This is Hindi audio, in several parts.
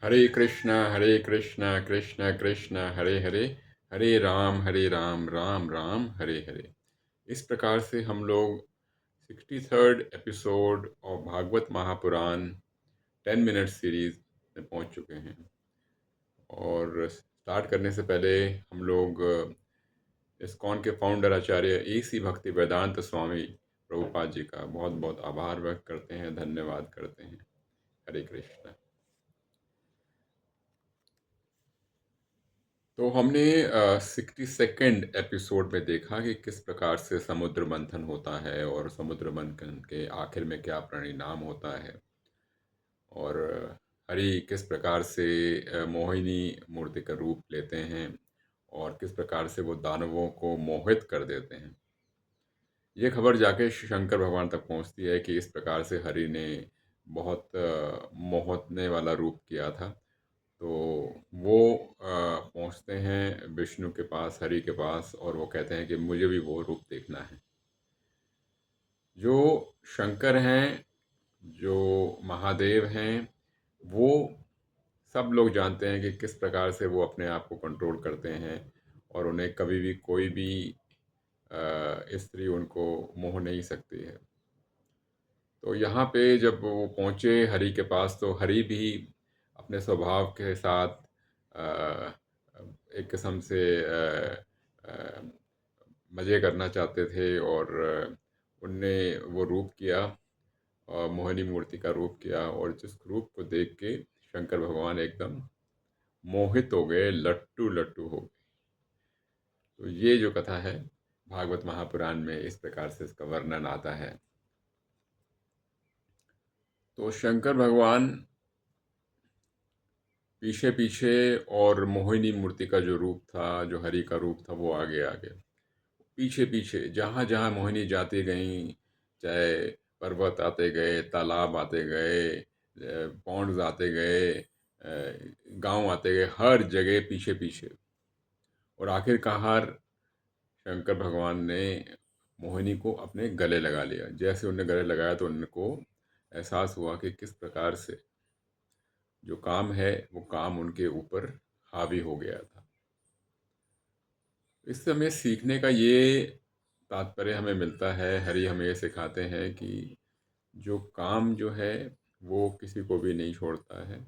हरे कृष्णा कृष्ण कृष्ण हरे हरे, हरे राम राम राम हरे हरे। इस प्रकार से हम लोग 63rd एपिसोड और भागवत महापुराण 10 मिनट सीरीज में पहुंच चुके हैं। और स्टार्ट करने से पहले हम लोग इस्कॉन के फाउंडर आचार्य AC भक्ति वेदांत स्वामी प्रभुपाद जी का बहुत बहुत आभार व्यक्त करते हैं, धन्यवाद करते हैं। हरे कृष्णा। तो हमने 62nd एपिसोड में देखा कि किस प्रकार से समुद्र मंथन होता है और समुद्र मंथन के आखिर में क्या परिणाम होता है, और हरि किस प्रकार से मोहिनी मूर्ति का रूप लेते हैं और किस प्रकार से वो दानवों को मोहित कर देते हैं। ये खबर जाके शंकर भगवान तक पहुंचती है कि इस प्रकार से हरि ने बहुत मोहने वाला रूप किया था। तो वो पहुंचते हैं विष्णु के पास, हरि के पास, और वो कहते हैं कि मुझे भी वो रूप देखना है। जो शंकर हैं, जो महादेव हैं, वो सब लोग जानते हैं कि किस प्रकार से वो अपने आप को कंट्रोल करते हैं और उन्हें कभी भी कोई भी स्त्री उनको मोह नहीं सकती है। तो यहाँ पे जब वो पहुँचे हरि के पास, तो हरि भी अपने स्वभाव के साथ अ, एक किस्म से अ, मज़े करना चाहते थे, और उनने वो रूप किया और मोहिनी मूर्ति का रूप किया, और जिस रूप को देख के शंकर भगवान एकदम मोहित हो गए, लट्टू लट्टू हो गए। तो ये जो कथा है भागवत महापुराण में, इस प्रकार से इसका वर्णन आता है। तो शंकर भगवान पीछे पीछे, और मोहिनी मूर्ति का जो रूप था, जो हरि का रूप था, वो आगे आगे, पीछे पीछे, जहाँ जहाँ मोहिनी जाती गई, चाहे पर्वत आते गए, तालाब आते गए, पौंड्स आते गए, गांव आते गए, हर जगह पीछे पीछे। और आखिरकार शंकर भगवान ने मोहिनी को अपने गले लगा लिया। जैसे उन्हें गले लगाया तो उनको एहसास हुआ कि किस प्रकार से जो काम है वो काम उनके ऊपर हावी हो गया था। इससे हमें सीखने का ये तात्पर्य हमें मिलता है, हरि हमें ये सिखाते हैं कि जो काम जो है वो किसी को भी नहीं छोड़ता है,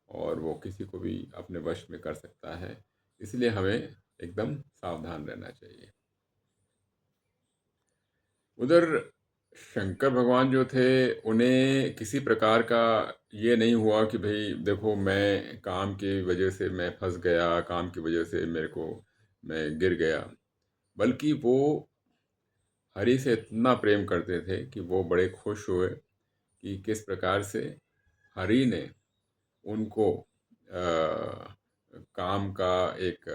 और वो किसी को भी अपने वश में कर सकता है। इसलिए हमें एकदम सावधान रहना चाहिए। उधर शंकर भगवान जो थे, उन्हें किसी प्रकार का ये नहीं हुआ कि भाई देखो, मैं काम की वजह से मैं फंस गया, काम की वजह से मेरे को मैं गिर गया। बल्कि वो हरि से इतना प्रेम करते थे कि वो बड़े खुश हुए कि किस प्रकार से हरि ने उनको काम का एक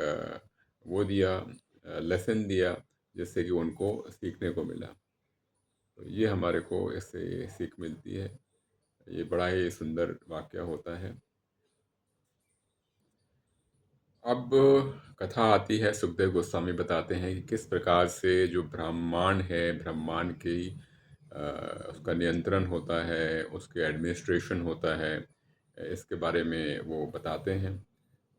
वो दिया, लेसन दिया, जिससे कि उनको सीखने को मिला। तो ये हमारे को इससे सीख मिलती है। ये बड़ा ही सुंदर वाक़या होता है। अब कथा आती है, सुखदेव गोस्वामी बताते हैं कि किस प्रकार से जो ब्रह्मांड है, ब्रह्मांड की उसका नियंत्रण होता है, उसके एडमिनिस्ट्रेशन होता है, इसके बारे में वो बताते हैं।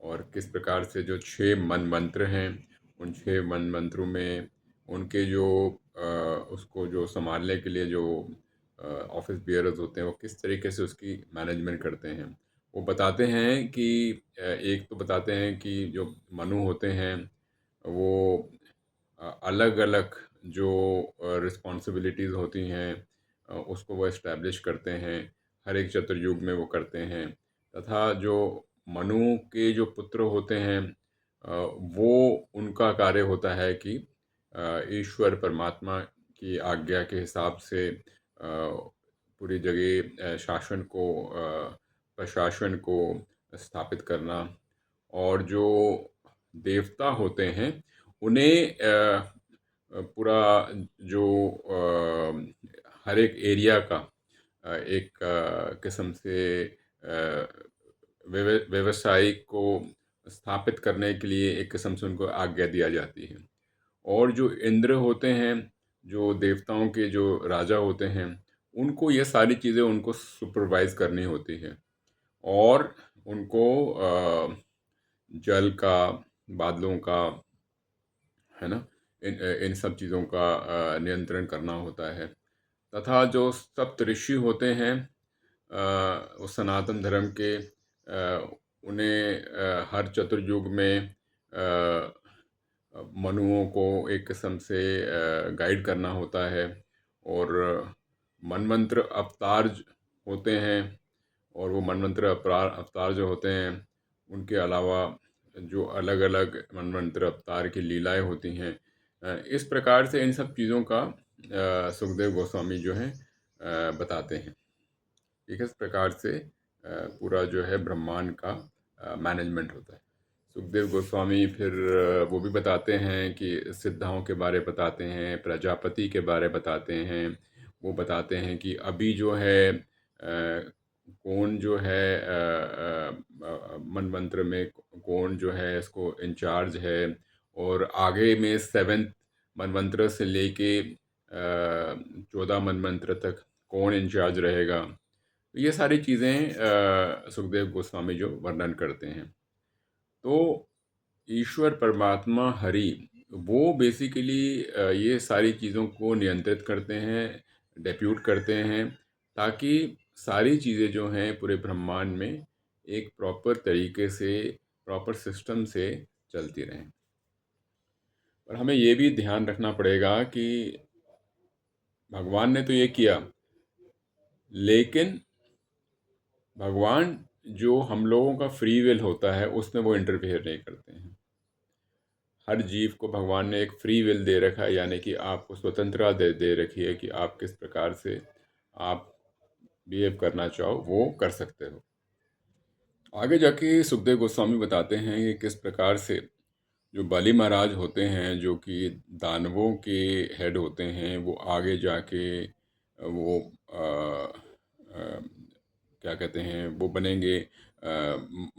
और किस प्रकार से जो 6 मन मंत्र हैं, उन 6 मन मंत्रों में उनके जो उसको जो संभालने के लिए जो ऑफिस बियरर्स होते हैं, वो किस तरीके से उसकी मैनेजमेंट करते हैं। वो बताते हैं कि एक तो बताते हैं कि जो मनु होते हैं, वो अलग अलग जो रिस्पॉन्सिबिलिटीज़ होती हैं, उसको वो इस्टेब्लिश करते हैं, हर एक चतुर्युग में वो करते हैं। तथा जो मनु के जो पुत्र होते हैं, वो उनका कार्य होता है कि ईश्वर परमात्मा की आज्ञा के हिसाब से पूरी जगह शासन को, प्रशासन को स्थापित करना। और जो देवता होते हैं, उन्हें पूरा जो हर एक एरिया का एक किस्म से व्यवसायिक को स्थापित करने के लिए एक किस्म से उनको आज्ञा दिया जाती है। और जो इंद्र होते हैं, जो देवताओं के जो राजा होते हैं, उनको ये सारी चीज़ें उनको सुपरवाइज करनी होती है। और उनको जल का, बादलों का, है ना, इन सब चीज़ों का नियंत्रण करना होता है। तथा जो सप्तऋषि होते हैं, वो सनातन धर्म के, उन्हें हर चतुर्युग में मनुओं को एक किस्म से गाइड करना होता है। और मनमंत्र अवतार होते हैं, और वो मनमंत्र अवतार जो होते हैं, उनके अलावा जो अलग अलग मनमंत्र अवतार की लीलाएं होती हैं, इस प्रकार से इन सब चीज़ों का सुखदेव गोस्वामी जो हैं बताते हैं कि किस प्रकार से पूरा जो है ब्रह्मांड का मैनेजमेंट होता है। सुखदेव गोस्वामी फिर वो भी बताते हैं कि सिद्धाओं के बारे बताते हैं, प्रजापति के बारे बताते हैं। वो बताते हैं कि अभी जो है कौन जो है मनमंत्र में कौन जो है इसको इंचार्ज है, और आगे में सेवेंथ मनमंत्र से लेके 14 मनमंत्र तक कौन इंचार्ज रहेगा। ये सारी चीज़ें सुखदेव गोस्वामी जो वर्णन करते हैं। तो ईश्वर परमात्मा हरि, वो बेसिकली ये सारी चीज़ों को नियंत्रित करते हैं, डेप्यूट करते हैं, ताकि सारी चीज़ें जो हैं पूरे ब्रह्मांड में एक प्रॉपर तरीके से, प्रॉपर सिस्टम से चलती रहें। और हमें ये भी ध्यान रखना पड़ेगा कि भगवान ने तो ये किया, लेकिन भगवान जो हम लोगों का फ्री विल होता है उसमें वो इंटरफेयर नहीं करते हैं। हर जीव को भगवान ने एक फ्री विल दे रखा है, यानी कि आपको स्वतंत्रता दे रखी है कि आप किस प्रकार से आप बिहेव करना चाहो वो कर सकते हो। आगे जाके सुखदेव गोस्वामी बताते हैं कि किस प्रकार से जो बलि महाराज होते हैं, जो कि दानवों के हेड होते हैं, वो आगे जाके वो क्या कहते हैं, वो बनेंगे,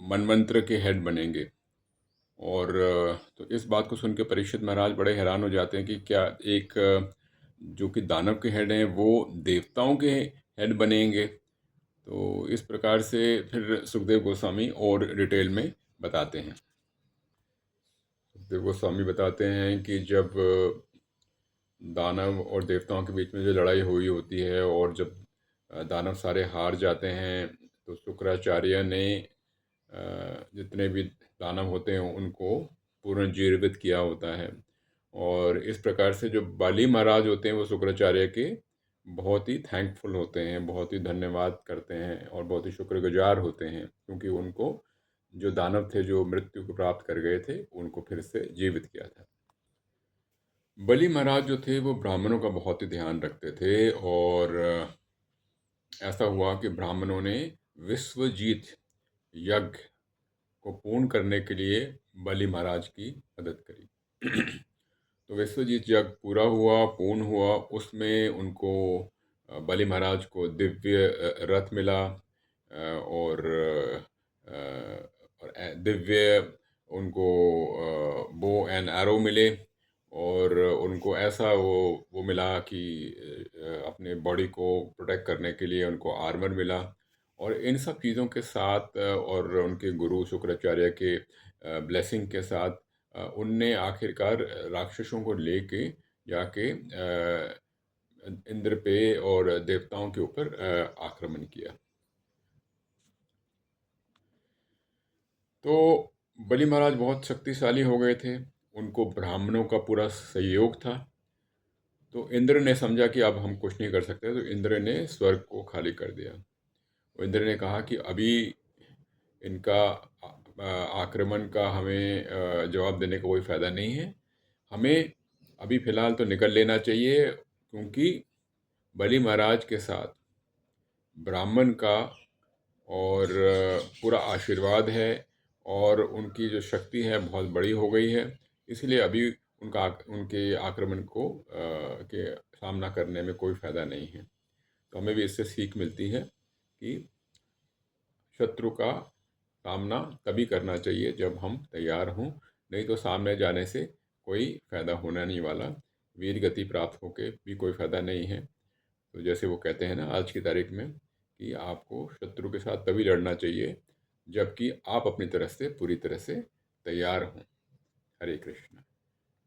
मनमंत्र के हेड बनेंगे। और तो इस बात को सुन के परीक्षित महाराज बड़े हैरान हो जाते हैं कि क्या एक जो कि दानव के हेड हैं वो देवताओं के हेड बनेंगे। तो इस प्रकार से फिर सुखदेव गोस्वामी और डिटेल में बताते हैं। सुखदेव गोस्वामी बताते हैं कि जब दानव और देवताओं के बीच में जो लड़ाई हुई होती है, और जब दानव सारे हार जाते हैं, तो शुक्राचार्य ने जितने भी दानव होते हैं उनको पुनर्जीवित किया होता है। और इस प्रकार से जो बलि महाराज होते हैं वो शुक्राचार्य के बहुत ही थैंकफुल होते हैं, बहुत ही धन्यवाद करते हैं और बहुत ही शुक्रगुजार होते हैं, क्योंकि उनको जो दानव थे जो मृत्यु को प्राप्त कर गए थे उनको फिर से जीवित किया था। बलि महाराज जो थे वो ब्राह्मणों का बहुत ही ध्यान रखते थे, और ऐसा हुआ कि ब्राह्मणों ने विश्वजीत यज्ञ को पूर्ण करने के लिए बलि महाराज की मदद करी। तो विश्वजीत यज्ञ पूरा हुआ, पूर्ण हुआ। उसमें उनको बलि महाराज को दिव्य रथ मिला, और दिव्य उनको बो एंड एरो मिले, और उनको ऐसा वो मिला कि अपने बॉडी को प्रोटेक्ट करने के लिए उनको आर्मर मिला। और इन सब चीज़ों के साथ और उनके गुरु शुक्राचार्य के ब्लेसिंग के साथ उनने आखिरकार राक्षसों को लेके जाके इंद्र पे और देवताओं के ऊपर आक्रमण किया। तो बलि महाराज बहुत शक्तिशाली हो गए थे, उनको ब्राह्मणों का पूरा सहयोग था। तो इंद्र ने समझा कि अब हम कुछ नहीं कर सकते, तो इंद्र ने स्वर्ग को खाली कर दिया। और इंद्र ने कहा कि अभी इनका आक्रमण का हमें जवाब देने का कोई फ़ायदा नहीं है, हमें अभी फ़िलहाल तो निकल लेना चाहिए, क्योंकि बलि महाराज के साथ ब्राह्मण का और पूरा आशीर्वाद है, और उनकी जो शक्ति है बहुत बड़ी हो गई है। इसलिए अभी उनके आक्रमण को के सामना करने में कोई फ़ायदा नहीं है। तो हमें भी इससे सीख मिलती है कि शत्रु का सामना तभी करना चाहिए जब हम तैयार हों, नहीं तो सामने जाने से कोई फ़ायदा होना नहीं वाला। वीर गति प्राप्त होके भी कोई फ़ायदा नहीं है। तो जैसे वो कहते हैं ना आज की तारीख में कि आपको शत्रु के साथ तभी लड़ना चाहिए जबकि आप अपनी तरफ से पूरी तरह से तैयार हों। हरे कृष्ण।